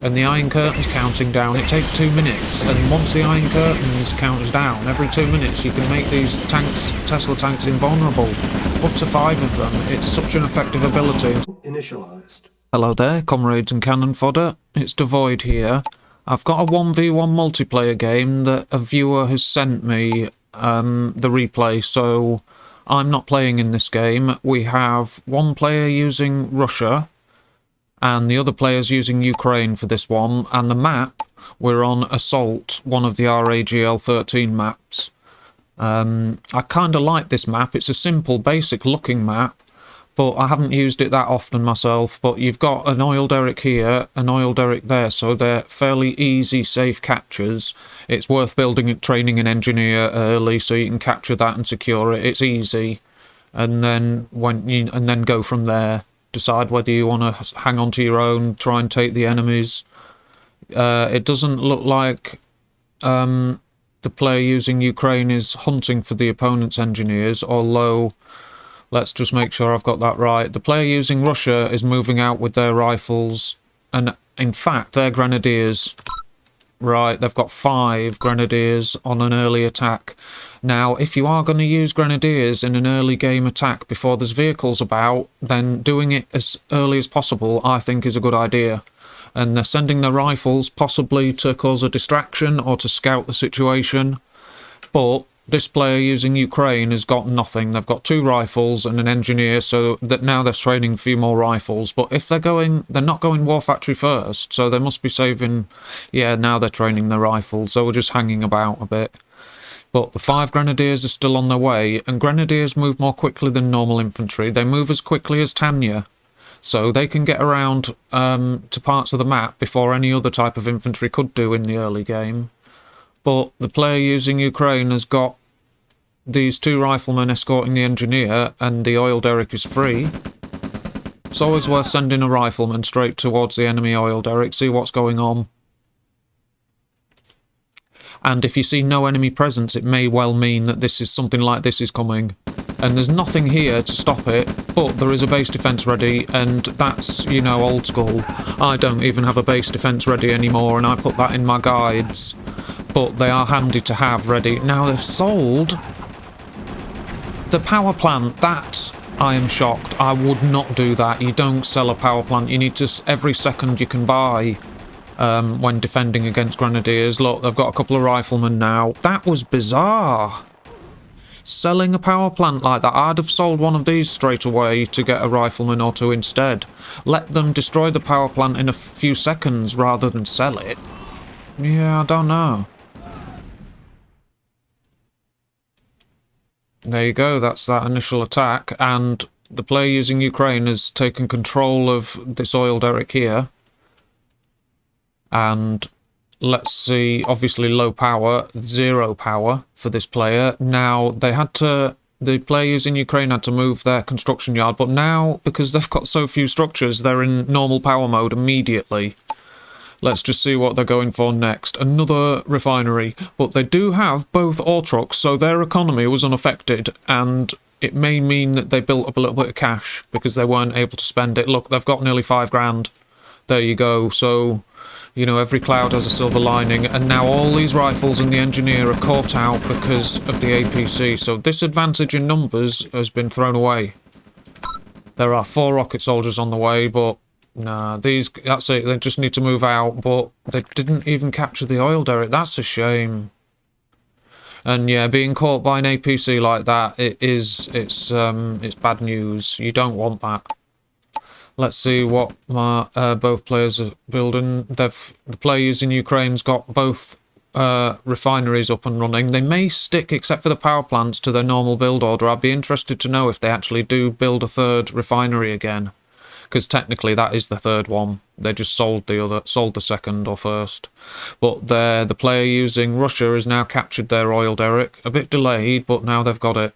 and the Iron Curtain's counting down. It takes 2 minutes, and once the Iron Curtain's counts down, every 2 minutes you can make these tanks, Tesla tanks, invulnerable. Up to 5 of them. It's such an effective ability. Initialized. Hello there, comrades and cannon fodder. It's Dvoid here. I've got a 1v1 multiplayer game that a viewer has sent me the replay, so I'm not playing in this game. We have one player using Russia, and the other player's using Ukraine for this one, and the map, we're on Assault, one of the RAGL 13 maps. I kind of like this map. It's a simple, basic looking map, but I haven't used it that often myself. But you've got an oil derrick here, an oil derrick there, so they're fairly easy, safe captures. It's worth building and training an engineer early so you can capture that and secure it. It's easy, and then go from there. Decide whether you want to hang on to your own, try and take the enemies. It doesn't look like the player using Ukraine is hunting for the opponent's engineers, although let's just make sure I've got that right. The player using Russia is moving out with their rifles, and in fact they're grenadiers. Right, they've got 5 grenadiers on an early attack. Now, if you are going to use grenadiers in an early game attack before there's vehicles about, then doing it as early as possible, I think, is a good idea. And they're sending their rifles, possibly to cause a distraction or to scout the situation. But this player using Ukraine has got nothing. They've got 2 rifles and an engineer, so that now they're training a few more rifles. But if they're not going War Factory first, so they must be saving. Yeah, now they're training their rifles, so we're just hanging about a bit. But the 5 grenadiers are still on their way, and grenadiers move more quickly than normal infantry. They move as quickly as Tanya, so they can get around to parts of the map before any other type of infantry could do in the early game. But the player using Ukraine has got these 2 riflemen escorting the engineer, and the oil derrick is free. It's always worth sending a rifleman straight towards the enemy oil derrick, see what's going on. And if you see no enemy presence, it may well mean that this is something like this is coming. And there's nothing here to stop it, but there is a base defence ready, and that's, you know, old school. I don't even have a base defence ready anymore, and I put that in my guides. But they are handy to have ready. Now they've sold the power plant. That, I am shocked. I would not do that. You don't sell a power plant. You need to, every second you can buy when defending against grenadiers. Look, they've got a couple of riflemen now. That was bizarre. Selling a power plant like that. I'd have sold one of these straight away to get a rifleman or 2 instead. Let them destroy the power plant in a few seconds rather than sell it. Yeah, I don't know. There you go, that's that initial attack, and the player using Ukraine has taken control of this oil derrick here. And let's see, obviously low power, 0 power for this player. Now, the player using Ukraine had to move their construction yard, but now, because they've got so few structures, they're in normal power mode immediately. Let's just see what they're going for next. Another refinery. But they do have both ore trucks, so their economy was unaffected, and it may mean that they built up a little bit of cash because they weren't able to spend it. Look, they've got nearly 5 grand. There you go. So, you know, every cloud has a silver lining, and now all these rifles and the engineer are caught out because of the APC. So this advantage in numbers has been thrown away. There are 4 rocket soldiers on the way, but nah, that's it, they just need to move out, but they didn't even capture the oil derrick. That's a shame. And yeah, being caught by an APC like that, it's bad news. You don't want that. Let's see what my both players are building. The player using Ukraine's got both refineries up and running. They may stick, except for the power plants, to their normal build order. I'd be interested to know if they actually do build a 3rd refinery again. Because technically that is the 3rd one. They just sold the 2nd or 1st. But the player using Russia has now captured their oil derrick. A bit delayed, but now they've got it.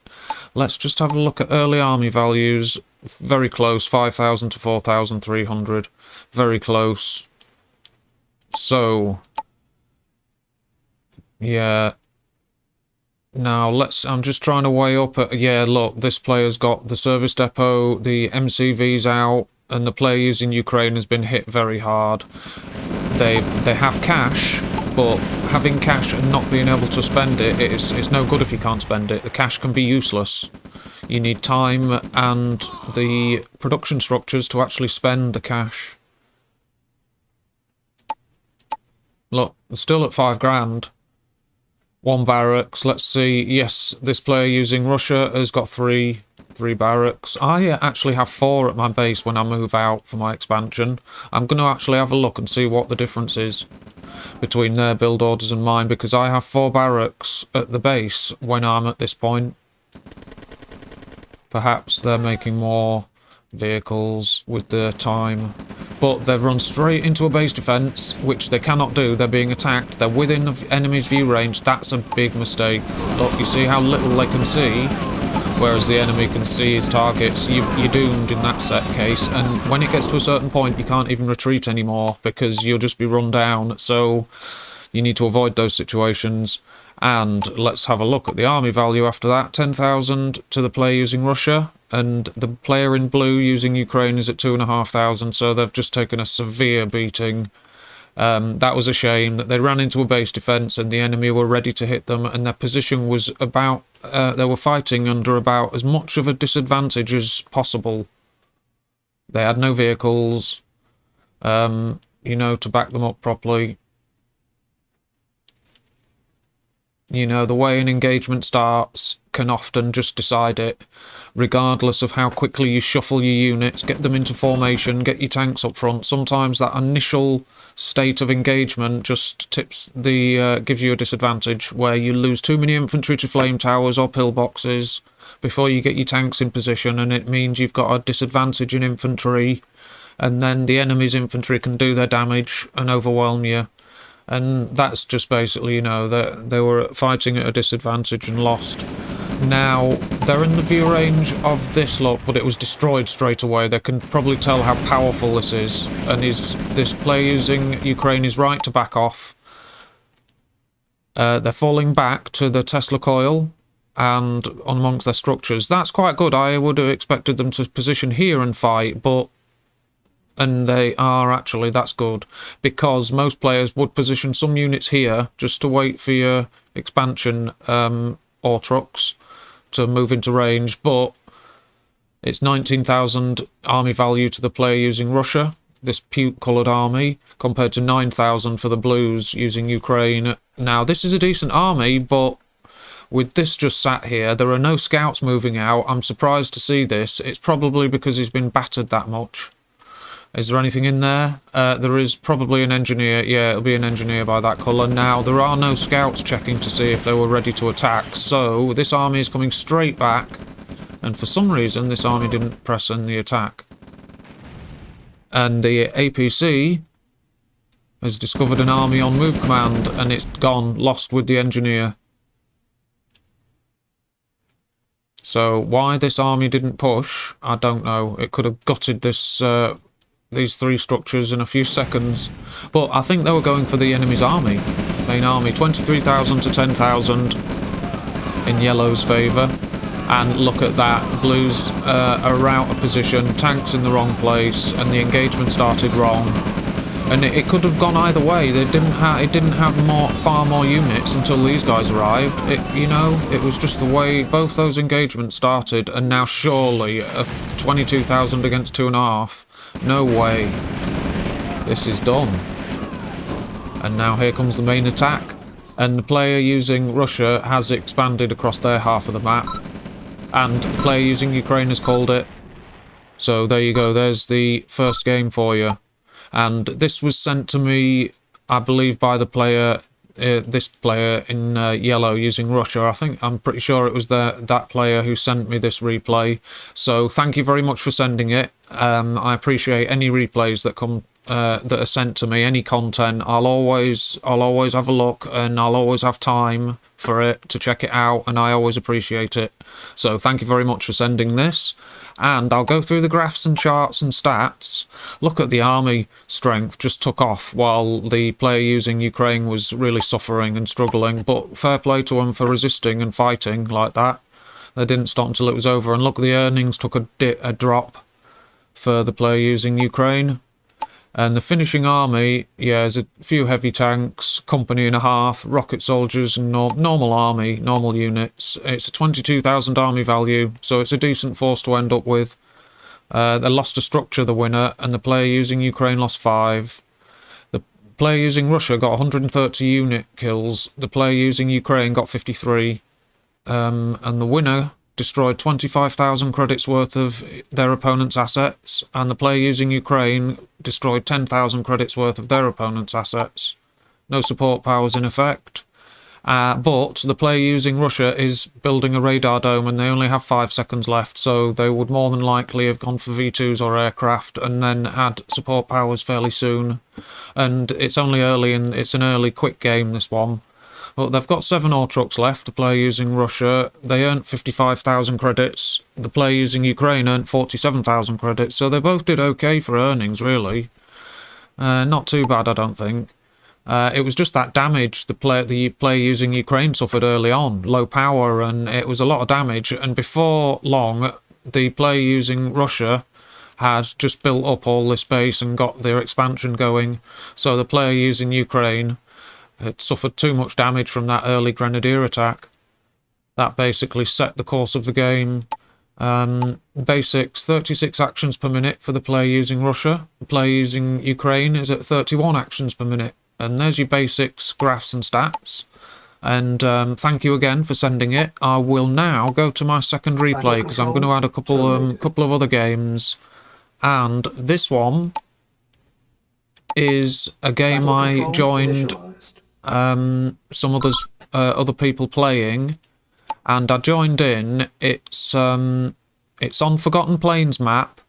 Let's just have a look at early army values. Very close, 5,000 to 4,300. Very close. So, yeah. Now, I'm just trying to weigh up. Yeah, look, this player's got the service depot, the MCV's out, and the player using Ukraine has been hit very hard. they have cash, but having cash and not being able to spend it, it's no good if you can't spend it. The cash can be useless. You need time and the production structures to actually spend the cash. Look, they're still at 5 grand. 1 barracks. Let's see. Yes, this player using Russia has got 3 barracks. I actually have 4 at my base when I move out for my expansion. I'm going to actually have a look and see what the difference is between their build orders and mine, because I have 4 barracks at the base when I'm at this point. Perhaps they're making more vehicles with their time, but they've run straight into a base defense, which they cannot do. They're being attacked. They're within the enemy's view range. That's a big mistake. Look, you see how little they can see, whereas the enemy can see his targets. You're doomed in that set case, and when it gets to a certain point, you can't even retreat anymore because you'll just be run down. So you need to avoid those situations. And let's have a look at the army value after that. 10,000 to the player using Russia, and the player in blue using Ukraine is at 2,500, so they've just taken a severe beating. That was a shame that they ran into a base defence and the enemy were ready to hit them, and their position was about, they were fighting under about as much of a disadvantage as possible. They had no vehicles, you know, to back them up properly. You know, the way an engagement starts can often just decide it, regardless of how quickly you shuffle your units, get them into formation, get your tanks up front. Sometimes that initial state of engagement just tips the, gives you a disadvantage, where you lose too many infantry to flame towers or pillboxes before you get your tanks in position, and it means you've got a disadvantage in infantry, and then the enemy's infantry can do their damage and overwhelm you. And that's just basically, you know, they were fighting at a disadvantage and lost. Now, they're in the view range of this lot, but it was destroyed straight away. They can probably tell how powerful this is. And this player using Ukraine is right to back off. They're falling back to the Tesla coil and amongst their structures. That's quite good. I would have expected them to position here and fight, but... And they are actually, that's good, because most players would position some units here just to wait for your expansion or trucks to move into range, but it's 19,000 army value to the player using Russia, this puke-coloured army, compared to 9,000 for the blues using Ukraine. Now, this is a decent army, but with this just sat here, there are no scouts moving out. I'm surprised to see this. It's probably because he's been battered that much. Is there anything in there? There is probably an engineer. Yeah, it'll be an engineer by that colour. Now, there are no scouts checking to see if they were ready to attack, so this army is coming straight back, and for some reason this army didn't press in the attack. And the APC has discovered an army on move command, and it's gone, lost with the engineer. So why this army didn't push, I don't know. It could have gutted this... these 3 structures in a few seconds, but I think they were going for the enemy's army, main army. 23,000 to 10,000 in yellow's favour, and look at that, blues are out of position, tanks in the wrong place, and the engagement started wrong, and it could have gone either way. It didn't have far more units until these guys arrived. You know, it was just the way both those engagements started, and now surely 22,000 against 2.5. No way. This is done. And now here comes the main attack. And the player using Russia has expanded across their half of the map. And the player using Ukraine has called it. So there you go. There's the first game for you. And this was sent to me, I believe, by the player... this player in yellow using Russia. I'm pretty sure it was that player who sent me this replay. So thank you very much for sending it. I appreciate any replays that come that are sent to me, any content. I'll always have a look, and I'll always have time for it to check it out, and I always appreciate it. So thank you very much for sending this. And I'll go through the graphs and charts and stats. Look at the army strength, just took off while the player using Ukraine was really suffering and struggling. But fair play to them for resisting and fighting like that. They didn't stop until it was over. And look, the earnings took a drop for the player using Ukraine. And the finishing army, yeah, there's a few heavy tanks, company and a half, rocket soldiers, and normal army, normal units. It's a 22,000 army value, so it's a decent force to end up with. They lost a structure, the winner, and the player using Ukraine lost 5. The player using Russia got 130 unit kills. The player using Ukraine got 53. And the winner destroyed 25,000 credits worth of their opponent's assets, and the player using Ukraine destroyed 10,000 credits worth of their opponent's assets. No support powers in effect. But the player using Russia is building a radar dome, and they only have 5 seconds left, so they would more than likely have gone for V2s or aircraft and then had support powers fairly soon. And it's only early, and it's an early quick game, this one. But they've got 7 ore trucks left, the player using Russia. They earned 55,000 credits. The player using Ukraine earned 47,000 credits, so they both did okay for earnings, really. Not too bad, I don't think. It was just that damage the player using Ukraine suffered early on. Low power, and it was a lot of damage. And before long, the player using Russia had just built up all this base and got their expansion going. So the player using Ukraine had suffered too much damage from that early grenadier attack. That basically set the course of the game. Basics, 36 actions per minute for the player using Russia. The player using Ukraine is at 31 actions per minute. And there's your basics, graphs and stats. And thank you again for sending it. I will now go to my second replay because I'm going to add a couple of other games. And this one is a game I joined some other people playing, and I joined in. It's on Forgotten Plains map,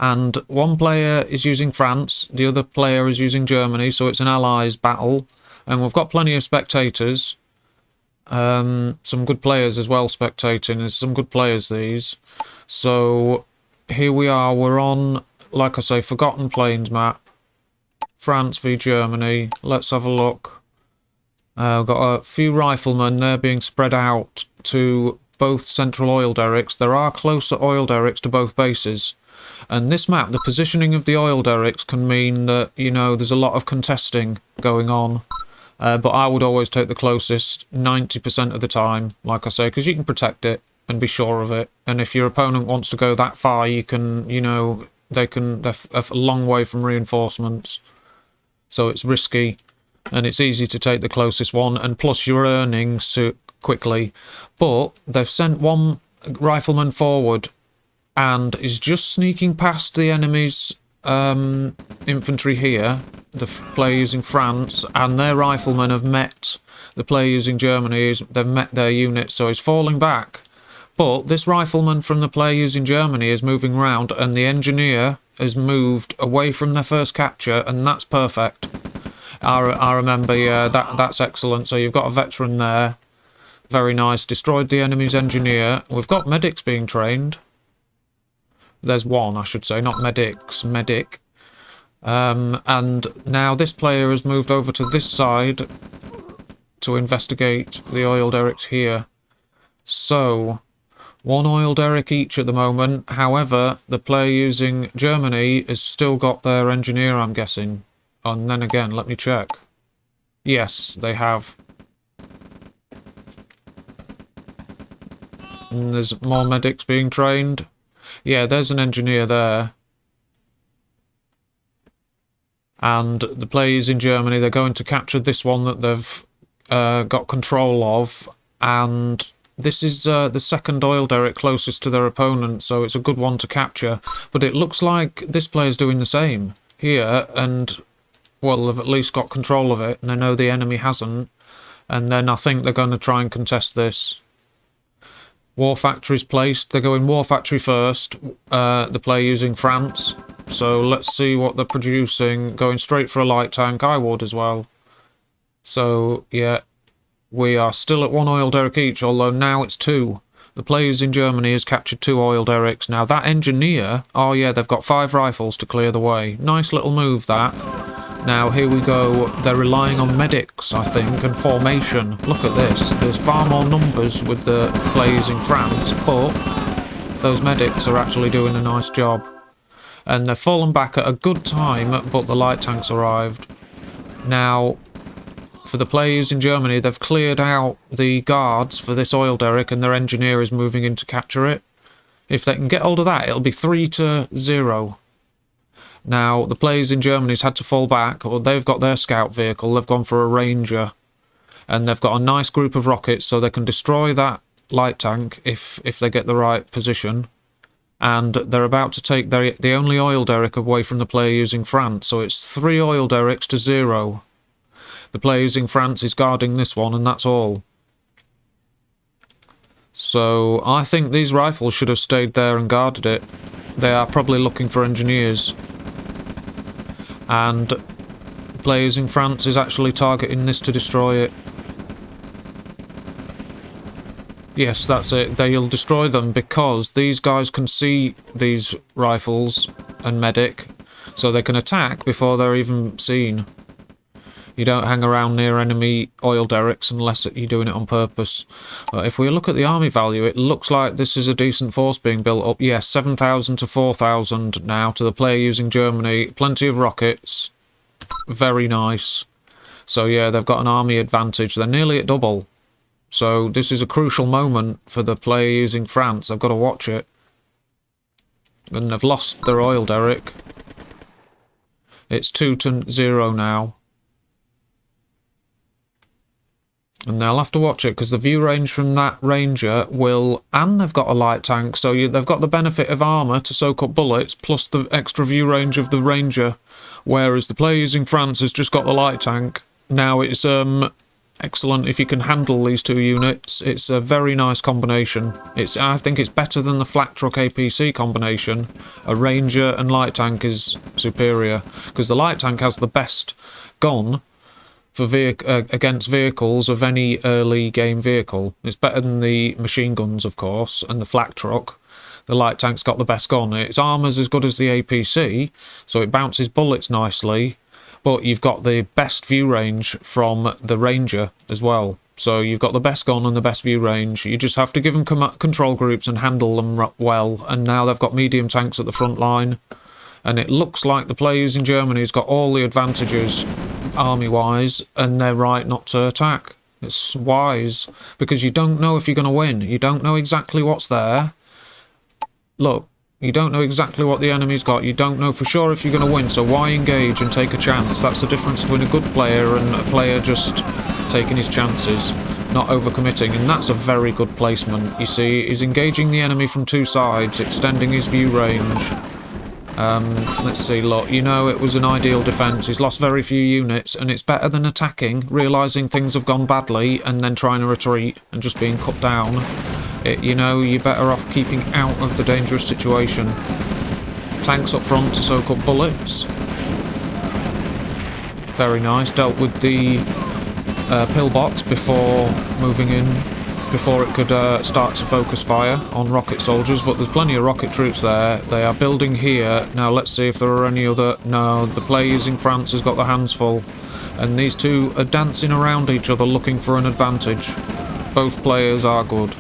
and one player is using France, the other player is using Germany, so it's an allies battle, and we've got plenty of spectators, some good players as well spectating. There's some good players, these. So here we are, we're on, like I say, Forgotten Plains map, France v Germany. Let's have a look. We've got a few riflemen. They're being spread out to both central oil derricks. There are closer oil derricks to both bases. And this map, the positioning of the oil derricks can mean that, you know, there's a lot of contesting going on. But I would always take the closest 90% of the time, like I say, because you can protect it and be sure of it. And if your opponent wants to go that far, you can, you know, they're a long way from reinforcements. So it's risky. And it's easy to take the closest one, and plus you're earning so quickly. But they've sent one rifleman forward and is just sneaking past the enemy's infantry here, the player using France, and their riflemen have met the player using Germany. They've met their unit, so he's falling back. But this rifleman from the player using Germany is moving around, and the engineer has moved away from their first capture, and that's perfect. I remember, yeah, that's excellent. So you've got a veteran there. Very nice. Destroyed the enemy's engineer. We've got medics being trained. There's one, I should say, not medics, medic. And now this player has moved over to this side to investigate the oil derricks here. So, 1 oil derrick each at the moment. However, the player using Germany has still got their engineer, I'm guessing. And then again, let me check. Yes, they have. And there's more medics being trained. Yeah, there's an engineer there. And the players in Germany, they're going to capture this one that they've got control of. And this is the second oil derrick closest to their opponent, so it's a good one to capture. But it looks like this player's doing the same here, and well, they've at least got control of it, and I know the enemy hasn't. And then I think they're going to try and contest this. War factories placed. They're going war factory first. The player using France. So let's see what they're producing. Going straight for a light tank. I would as well. So, yeah. We are still at 1 oil derrick each, although now it's 2. The players in Germany has captured 2 oil derricks. Now that engineer... Oh yeah, they've got 5 rifles to clear the way. Nice little move, that. Now, here we go. They're relying on medics, I think, and formation. Look at this. There's far more numbers with the players in France, but those medics are actually doing a nice job. And they've fallen back at a good time, but the light tanks arrived. Now, for the players in Germany, they've cleared out the guards for this oil derrick, and their engineer is moving in to capture it. If they can get hold of that, it'll be 3-0. Now, the players in Germany's had to fall back, or they've got their scout vehicle, they've gone for a ranger. And they've got a nice group of rockets, so they can destroy that light tank if they get the right position. And they're about to take the only oil derrick away from the player using France, so it's 3 oil derricks to 0. The player using France is guarding this one, and that's all. So I think these rifles should have stayed there and guarded it. They are probably looking for engineers. And the player using France is actually targeting this to destroy it. Yes, that's it. They'll destroy them because these guys can see these rifles and medic, so they can attack before they're even seen. You don't hang around near enemy oil derricks unless you're doing it on purpose. But if we look at the army value, it looks like this is a decent force being built up. Yes, 7,000 to 4,000 now to the player using Germany. Plenty of rockets. Very nice. So yeah, they've got an army advantage. They're nearly at double. So this is a crucial moment for the player using France. I've got to watch it. And they've lost their oil derrick. It's 2-0 now. And they'll have to watch it because the view range from that ranger will... And they've got a light tank, so they've got the benefit of armour to soak up bullets, plus the extra view range of the ranger. Whereas the player using France has just got the light tank. Now it's excellent if you can handle these two units. It's a very nice combination. I think it's better than the flak truck APC combination. A ranger and light tank is superior, because the light tank has the best gun for against vehicles of any early game vehicle. It's better than the machine guns, of course, and the flak truck. The light tank's got the best gun. Its armour's as good as the APC, so it bounces bullets nicely, but you've got the best view range from the ranger as well. So you've got the best gun and the best view range. You just have to give them control groups and handle them well. And now they've got medium tanks at the front line. And it looks like the players in Germany has got all the advantages army-wise, and they're right not to attack. It's wise, because you don't know if you're going to win. You don't know exactly what's there. Look, you don't know exactly what the enemy's got. You don't know for sure if you're going to win, so why engage and take a chance? That's the difference between a good player and a player just taking his chances, not overcommitting, and that's a very good placement. You see, he's engaging the enemy from two sides, extending his view range. Let's see, look, you know, it was an ideal defence. He's lost very few units, and it's better than attacking, realising things have gone badly, and then trying to retreat and just being cut down. You know, you're better off keeping out of the dangerous situation. Tanks up front to soak up bullets. Very nice. Dealt with the pillbox before moving in, before it could start to focus fire on rocket soldiers, but there's plenty of rocket troops there. They are building here. Now let's see if there are any other... No, the player using France has got their hands full. And these two are dancing around each other looking for an advantage. Both players are good.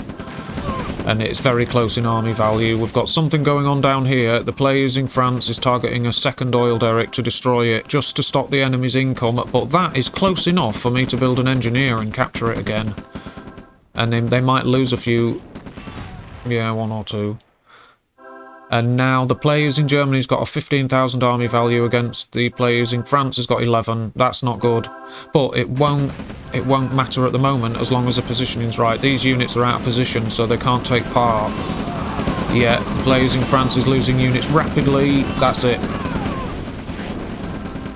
And it's very close in army value. We've got something going on down here. The player using France is targeting a second oil derrick to destroy it, just to stop the enemy's income, but that is close enough for me to build an engineer and capture it again. And then they might lose a few... Yeah, 1 or 2. And now the players in Germany's got a 15,000 army value against the players in France has got 11. That's not good. But it won't matter at the moment as long as the positioning's right. These units are out of position, so they can't take part. Yeah, the players in France is losing units rapidly. That's it.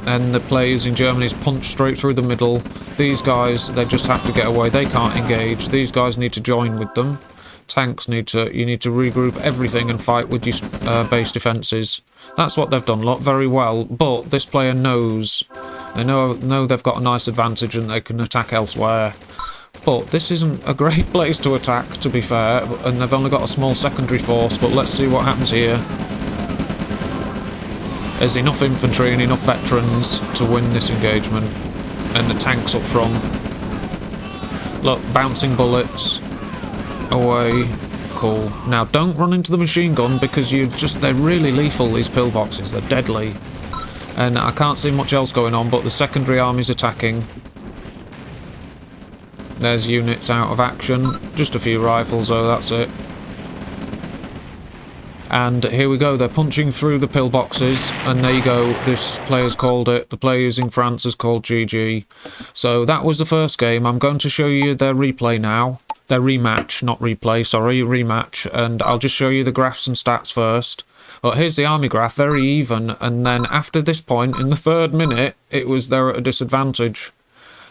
And the players in Germany's punch straight through the middle. These guys, they just have to get away. They can't engage. These guys need to join with them. Tanks need to... You need to regroup everything and fight with your base defences. That's what they've done, lot very well. But this player knows... They know they've got a nice advantage and they can attack elsewhere. But this isn't a great place to attack, to be fair. And they've only got a small secondary force. But let's see what happens here. There's enough infantry and enough veterans to win this engagement. And the tanks up front. Look, bouncing bullets away. cool. Now, don't run into the machine gun because they're really lethal, these pillboxes. They're deadly. And I can't see much else going on, but the secondary army's attacking. There's units out of action. Just a few rifles, though, that's it. And here we go, they're punching through the pillboxes, and there you go, this player's called it, the player using France has called GG. So that was the first game. I'm going to show you their replay now. Their rematch, not replay, sorry, rematch, and I'll just show you the graphs and stats first. But here's the army graph, very even, and then after this point, in the 3rd minute, they're at a disadvantage.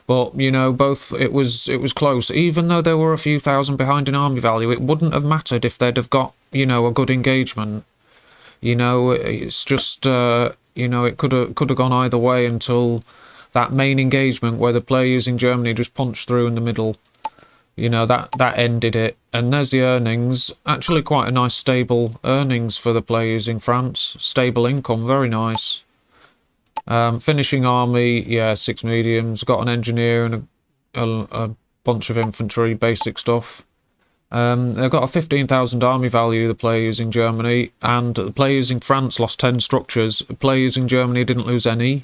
But, you know, it was close. Even though there were a few thousand behind in army value, it wouldn't have mattered if they'd have got, you know, a good engagement. You know, it's just, you know, it could have gone either way until that main engagement where the player using Germany just punched through in the middle. You know, that ended it. And there's the earnings. Actually quite a nice stable earnings for the player using France. Stable income, very nice. Finishing army, yeah, 6 mediums. Got an engineer and a bunch of infantry, basic stuff. They've got a 15,000 army value, the player using Germany, and the player using France lost 10 structures. The player using Germany didn't lose any.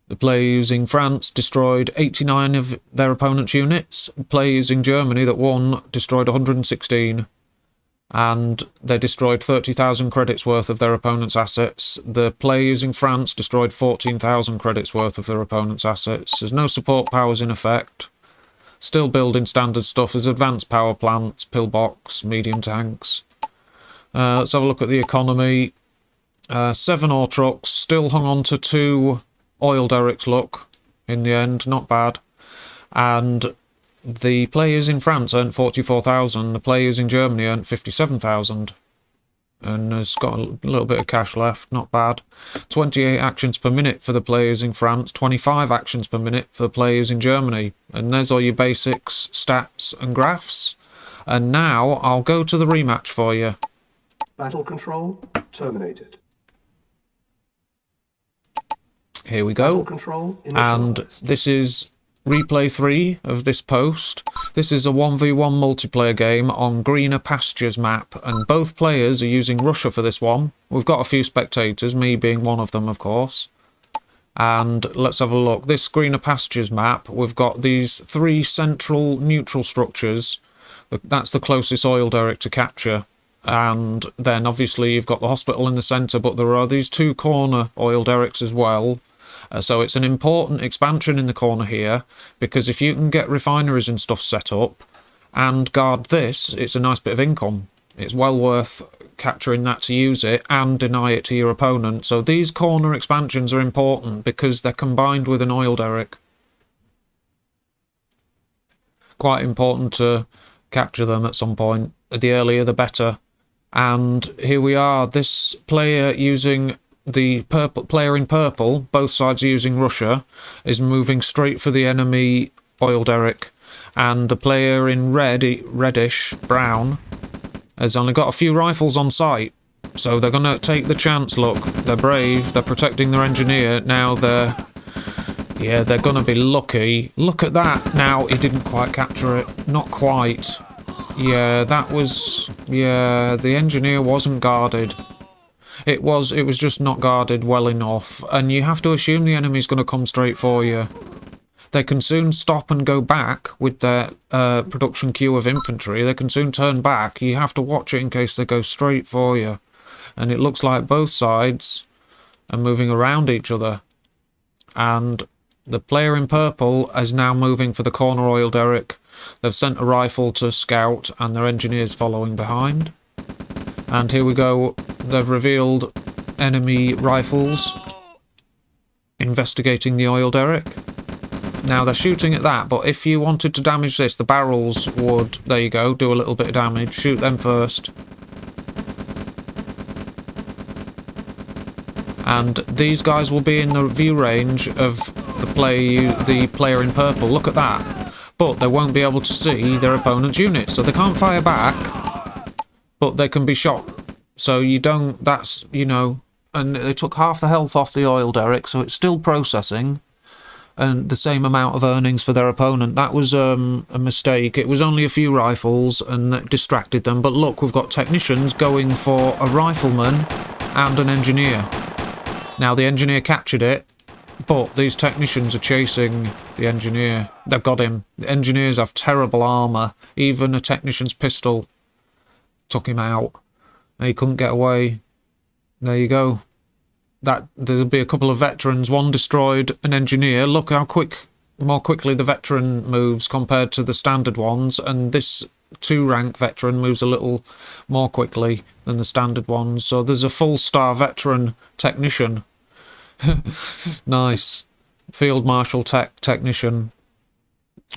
The player using France destroyed 89 of their opponent's units. The player using Germany that won destroyed 116. And they destroyed 30,000 credits worth of their opponent's assets. The player using France destroyed 14,000 credits worth of their opponent's assets. There's no support powers in effect. Still building standard stuff as advanced power plants, pillbox, medium tanks. Let's have a look at the economy. 7 ore trucks, still hung on to 2 oil derricks, look, in the end, not bad. And the players in France earned 44,000, the players in Germany earned 57,000. And has got a little bit of cash left, not bad. 28 actions per minute for the players in France, 25 actions per minute for the players in Germany. And there's all your basics, stats and graphs. And now I'll go to the rematch for you. Battle control terminated. Here we go. Battle control and this is replay 3 of this post. This is a 1v1 multiplayer game on Greener Pastures map, and both players are using Russia for this one. We've got a few spectators, me being one of them, of course. And let's have a look. This Greener Pastures map, we've got these 3 central neutral structures. That's the closest oil derrick to capture. And then obviously you've got the hospital in the centre, but there are these 2 corner oil derricks as well. So it's an important expansion in the corner here, because if you can get refineries and stuff set up and guard this, it's a nice bit of income. It's well worth capturing that to use it and deny it to your opponent. So these corner expansions are important because they're combined with an oil derrick. Quite important to capture them at some point. The earlier the better. And here we are, this player using the purple player in purple, both sides are using Russia, is moving straight for the enemy oil derrick, and the player in reddish brown has only got a few rifles on site, so they're gonna take the chance. Look, they're brave, they're protecting their engineer. Now they're gonna be lucky. Look at that. Now he didn't quite capture it, not quite. Yeah, the engineer wasn't guarded. It was just not guarded well enough, and you have to assume the enemy's going to come straight for you. They can soon stop and go back with their production queue of infantry. They can soon turn back. You have to watch it in case they go straight for you. And it looks like both sides are moving around each other. And the player in purple is now moving for the corner oil derrick. They've sent a rifle to scout, and their engineer's following behind. And here we go, they've revealed enemy rifles investigating the oil derrick. Now they're shooting at that, but if you wanted to damage this, the barrels would, there you go, do a little bit of damage. Shoot them first. And these guys will be in the view range of the player in purple. Look at that. But they won't be able to see their opponent's unit, so they can't fire back. But they can be shot, so you don't, that's, you know, and they took half the health off the oil derrick, so it's still processing. and the same amount of earnings for their opponent. That was a mistake. It was only a few rifles and that distracted them. But look, we've got technicians going for a rifleman and an engineer. Now, the engineer captured it, but these technicians are chasing the engineer. They've got him. The engineers have terrible armour. Even a technician's pistol took him out. He couldn't get away. There you go. There'll be a couple of veterans. One destroyed an engineer. Look how more quickly the veteran moves compared to the standard ones. And this 2-rank veteran moves a little more quickly than the standard ones. So there's a full star veteran technician. Nice. Field Marshal technician.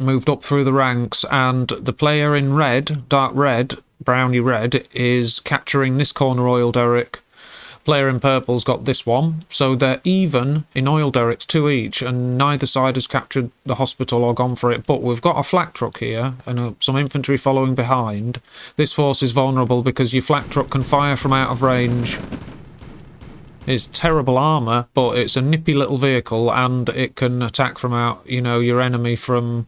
Moved up through the ranks. And the player in red, dark red, browny red, is capturing this corner oil derrick. Player in purple's got this one, so they're even in oil derricks, 2 each, and neither side has captured the hospital or gone for it. But we've got a flak truck here and some infantry following behind. This force is vulnerable because your flak truck can fire from out of range. It's terrible armour, but it's a nippy little vehicle and it can attack from out, your enemy from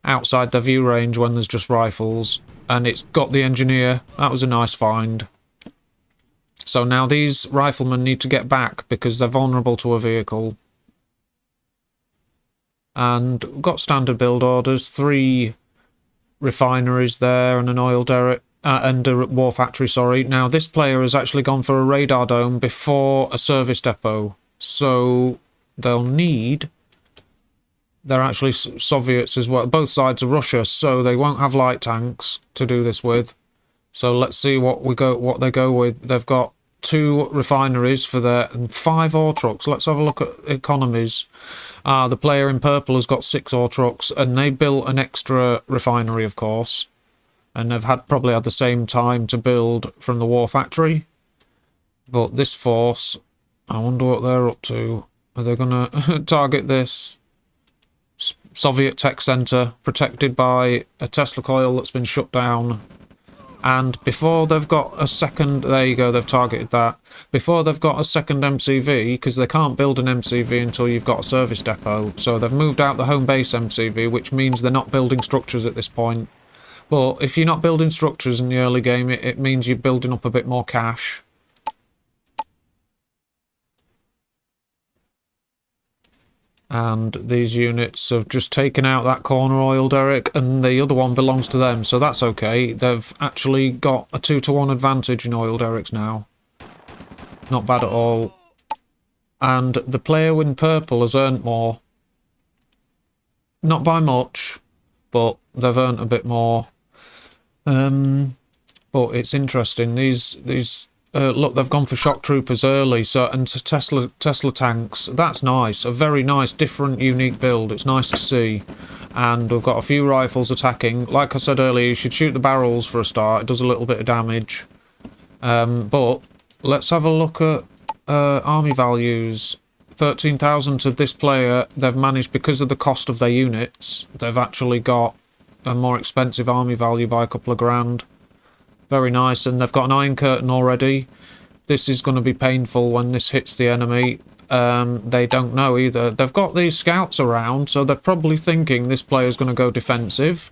outside their view range when there's just rifles. And it's got the engineer. That was a nice find. So now these riflemen need to get back because they're vulnerable to a vehicle. And we've got standard build orders, 3 refineries there and an oil derrick, and a war factory, sorry. Now this player has actually gone for a radar dome before a service depot. So they'll need... They're actually Soviets as well. Both sides are Russia, so they won't have light tanks to do this with. So let's see what they go with. They've got 2 refineries for their and 5 ore trucks. Let's have a look at economies. The player in purple has got 6 ore trucks, and they built an extra refinery, of course. And they've probably had the same time to build from the war factory. But this force, I wonder what they're up to. Are they going to target this? Soviet tech center protected by a Tesla coil that's been shut down. And before they've got a second... There you go, they've targeted that. Before they've got a second MCV, because they can't build an MCV until you've got a service depot. So they've moved out the home base MCV, which means they're not building structures at this point. But if you're not building structures in the early game, it means you're building up a bit more cash. And these units have just taken out that corner oil derrick, and the other one belongs to them, so that's okay. They've actually got a 2-to-1 advantage in oil derricks now. Not bad at all. And the player in purple has earned more. Not by much, but they've earned a bit more. But it's interesting. These look, they've gone for shock troopers early, and to Tesla tanks. That's nice. A very nice, different, unique build. It's nice to see. And we've got a few rifles attacking. Like I said earlier, you should shoot the barrels for a start. It does a little bit of damage. But let's have a look at army values. 13,000 to this player. They've managed, because of the cost of their units, they've actually got a more expensive army value by a couple of grand. Very nice, and they've got an iron curtain already. This is going to be painful when this hits the enemy. They don't know either. They've got these scouts around, so they're probably thinking this player's going to go defensive.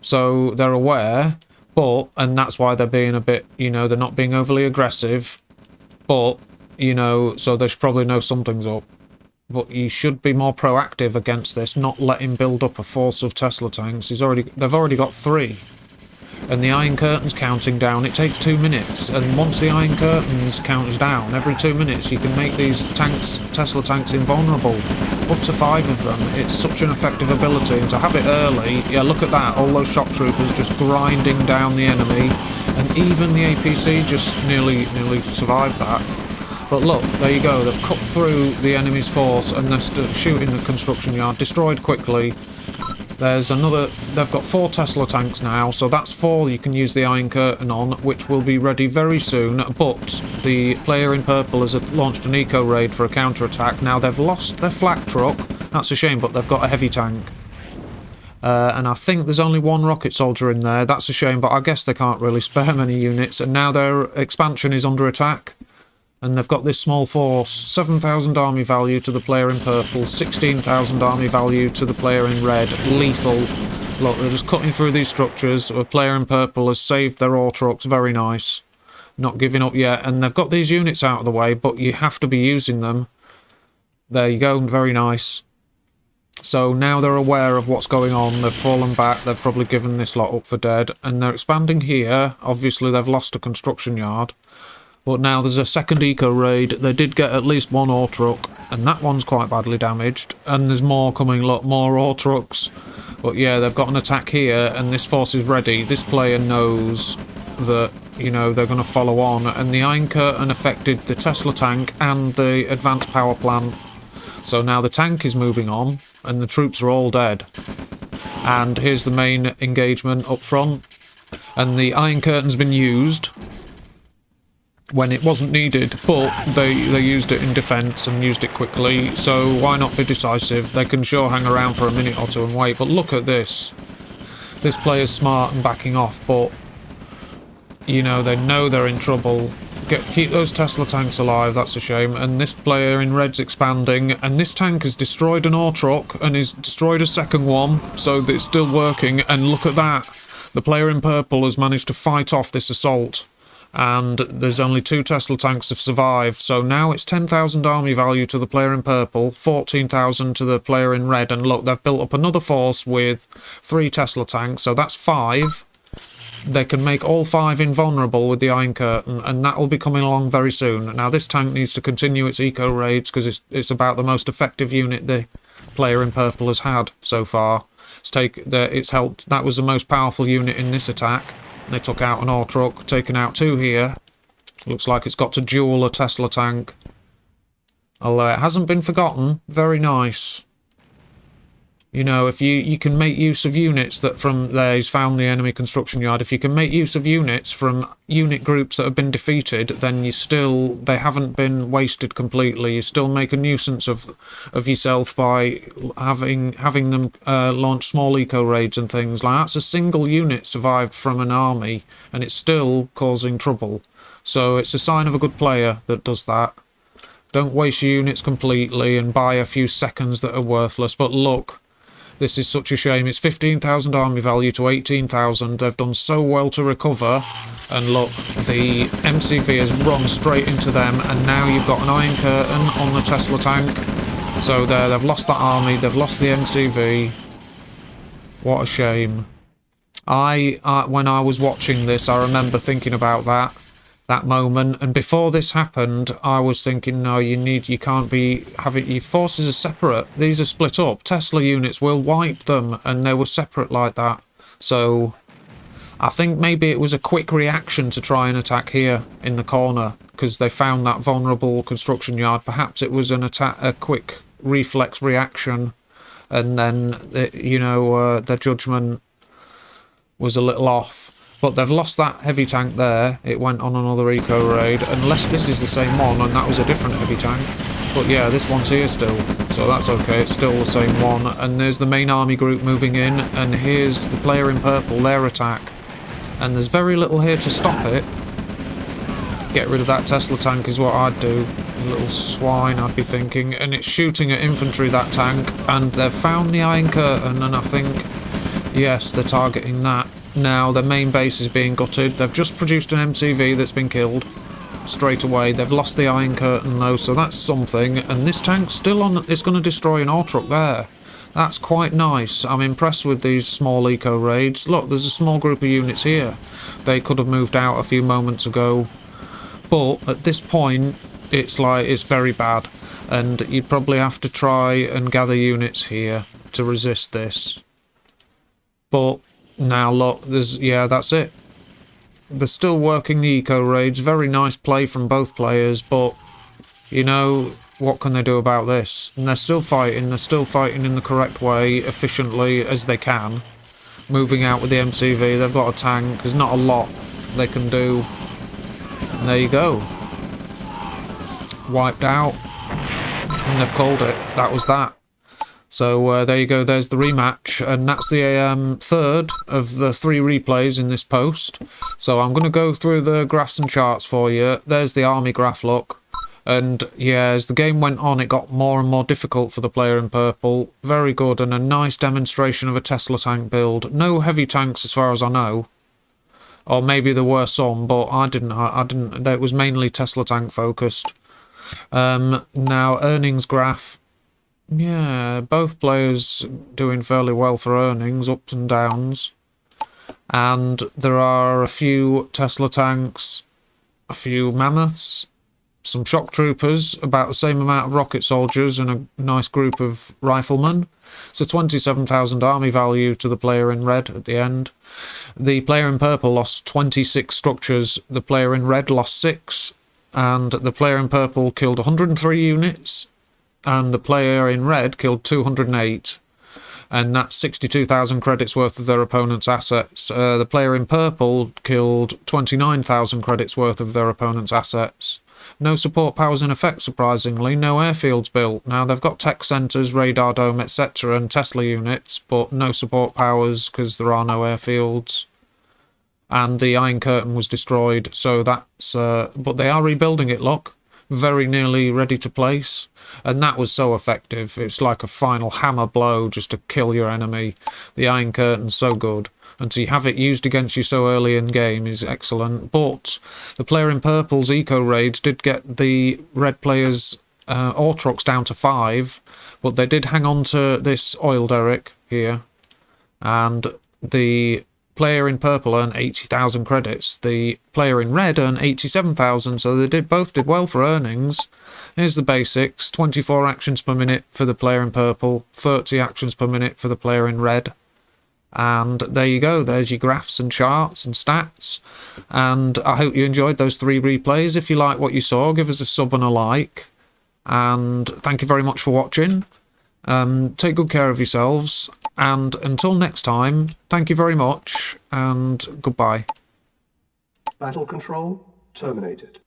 So they're aware, and that's why they're being a bit, they're not being overly aggressive. But, so they should probably know something's up. But you should be more proactive against this, not let him build up a force of Tesla tanks. They've already got 3. And the Iron Curtain's counting down. It takes 2 minutes, and once the Iron Curtain's counts down, every 2 minutes you can make these Tesla tanks invulnerable. Up to 5 of them. It's such an effective ability, and to have it early, yeah, look at that, all those shock troopers just grinding down the enemy, and even the APC just nearly survived that. But look, there you go, they've cut through the enemy's force, and they're shooting the construction yard. Destroyed quickly. There's another... They've got 4 Tesla tanks now, so that's 4 you can use the Iron Curtain on, which will be ready very soon. But the player in purple has launched an eco-raid for a counter-attack. Now, they've lost their flak truck. That's a shame, but they've got a heavy tank. And I think there's only 1 rocket soldier in there. That's a shame, but I guess they can't really spare many units. And now their expansion is under attack. And they've got this small force, 7,000 army value to the player in purple, 16,000 army value to the player in red, lethal. Look, they're just cutting through these structures. A player in purple has saved their Autrox, very nice. Not giving up yet, and they've got these units out of the way, but you have to be using them. There you go, very nice. So now they're aware of what's going on, they've fallen back, they've probably given this lot up for dead, and they're expanding here. Obviously they've lost a construction yard. But now there's a second eco-raid. They did get at least one ore truck, and that one's quite badly damaged. And there's more coming, look, more ore trucks. But yeah, they've got an attack here, and this force is ready. This player knows that, you know, they're going to follow on. And the Iron Curtain affected the Tesla tank and the advanced power plant. So now the tank is moving on, and the troops are all dead. And here's the main engagement up front. And the Iron Curtain's been used when it wasn't needed, but they used it in defence and used it quickly, so why not be decisive? They can sure hang around for a minute or two and wait, but look at this. This player's smart and backing off, but, you know they're in trouble. Keep those Tesla tanks alive, that's a shame. And this player in red's expanding, and this tank has destroyed an ore truck, and he's destroyed a second one, so it's still working, and look at that. The player in purple has managed to fight off this assault. And there's only 2 Tesla tanks have survived, so now it's 10,000 army value to the player in purple, 14,000 to the player in red, and look, they've built up another force with 3 Tesla tanks, so that's 5. They can make all 5 invulnerable with the Iron Curtain, and that will be coming along very soon. Now this tank needs to continue its eco-raids, because it's about the most effective unit the player in purple has had so far. It's helped, that was the most powerful unit in this attack. They took out an ore truck, taken out 2 here. Looks like it's got to duel a Tesla tank. Although it hasn't been forgotten. Very nice. You know, if you can make use of units that from there, he's found the enemy construction yard. If you can make use of units from unit groups that have been defeated, then they haven't been wasted completely. You still make a nuisance of yourself by having them launch small eco raids and things like that. That's a single unit survived from an army, and it's still causing trouble. So it's a sign of a good player that does that. Don't waste your units completely and buy a few seconds that are worthless. But look. This is such a shame. It's 15,000 army value to 18,000. They've done so well to recover. And look, the MCV has run straight into them. And now you've got an Iron Curtain on the Tesla tank. So there, they've lost that army. They've lost the MCV. What a shame. When I was watching this, I remember thinking about that moment, and before this happened I was thinking, no, you can't be having your forces are separate, these are split up. Tesla units will wipe them, and they were separate like that. So I think maybe it was a quick reaction to try and attack here in the corner because they found that vulnerable construction yard. Perhaps it was a quick reflex reaction, and then their judgment was a little off. But they've lost that heavy tank there. It went on another eco-raid. Unless this is the same one, and that was a different heavy tank. But yeah, this one's here still. So that's okay, it's still the same one. And there's the main army group moving in. And here's the player in purple, their attack. And there's very little here to stop it. Get rid of that Tesla tank is what I'd do. A little swine, I'd be thinking. And it's shooting at infantry, that tank. And they've found the Iron Curtain, and I think, yes, they're targeting that. Now their main base is being gutted. They've just produced an MCV that's been killed straight away. They've lost the Iron Curtain though, so that's something. And this tank's still on. It's going to destroy an ore truck there. That's quite nice. I'm impressed with these small eco raids. Look, there's a small group of units here. They could have moved out a few moments ago, but at this point it's very bad, and you'd probably have to try and gather units here to resist this. But now look, that's it. They're still working the eco raids. Very nice play from both players, but you know, what can they do about this? And they're still fighting in the correct way, efficiently as they can. Moving out with the MCV, they've got a tank, there's not a lot they can do. And there you go. Wiped out. And they've called it. That was that. So there you go, there's the rematch, and that's the third of the 3 replays in this post. So I'm going to go through the graphs and charts for you. There's the army graph, look. And yeah, as the game went on, it got more and more difficult for the player in purple. Very good, and a nice demonstration of a Tesla tank build. No heavy tanks as far as I know. Or maybe there were some, but I didn't. It was mainly Tesla tank focused. Now, earnings graph. Yeah, both players doing fairly well for earnings, ups and downs. And there are a few Tesla tanks, a few mammoths, some shock troopers, about the same amount of rocket soldiers, and a nice group of riflemen. So 27,000 army value to the player in red at the end. The player in purple lost 26 structures, the player in red lost 6, and the player in purple killed 103 units, and the player in red killed 208. And that's 62,000 credits worth of their opponent's assets. The player in purple killed 29,000 credits worth of their opponent's assets. No support powers in effect, surprisingly. No airfields built. Now, they've got tech centres, radar dome, etc., and Tesla units, but no support powers because there are no airfields. And the Iron Curtain was destroyed, so that's... but they are rebuilding it, look. Very nearly ready to place. And that was so effective. It's like a final hammer blow just to kill your enemy. The Iron Curtain's so good. And to have it used against you so early in game is excellent. But the player in purple's eco raids did get the red players' ore trucks down to 5. But they did hang on to this oil derrick here. And the player in purple earned 80,000 credits. The player in red earned 87,000, so they both did well for earnings. Here's the basics: 24 actions per minute for the player in purple, 30 actions per minute for the player in red. And there you go, there's your graphs and charts and stats. And I hope you enjoyed those 3 replays. If you like what you saw, give us a sub and a like. And thank you very much for watching. Take good care of yourselves, and until next time, thank you very much, and goodbye. Battle control terminated.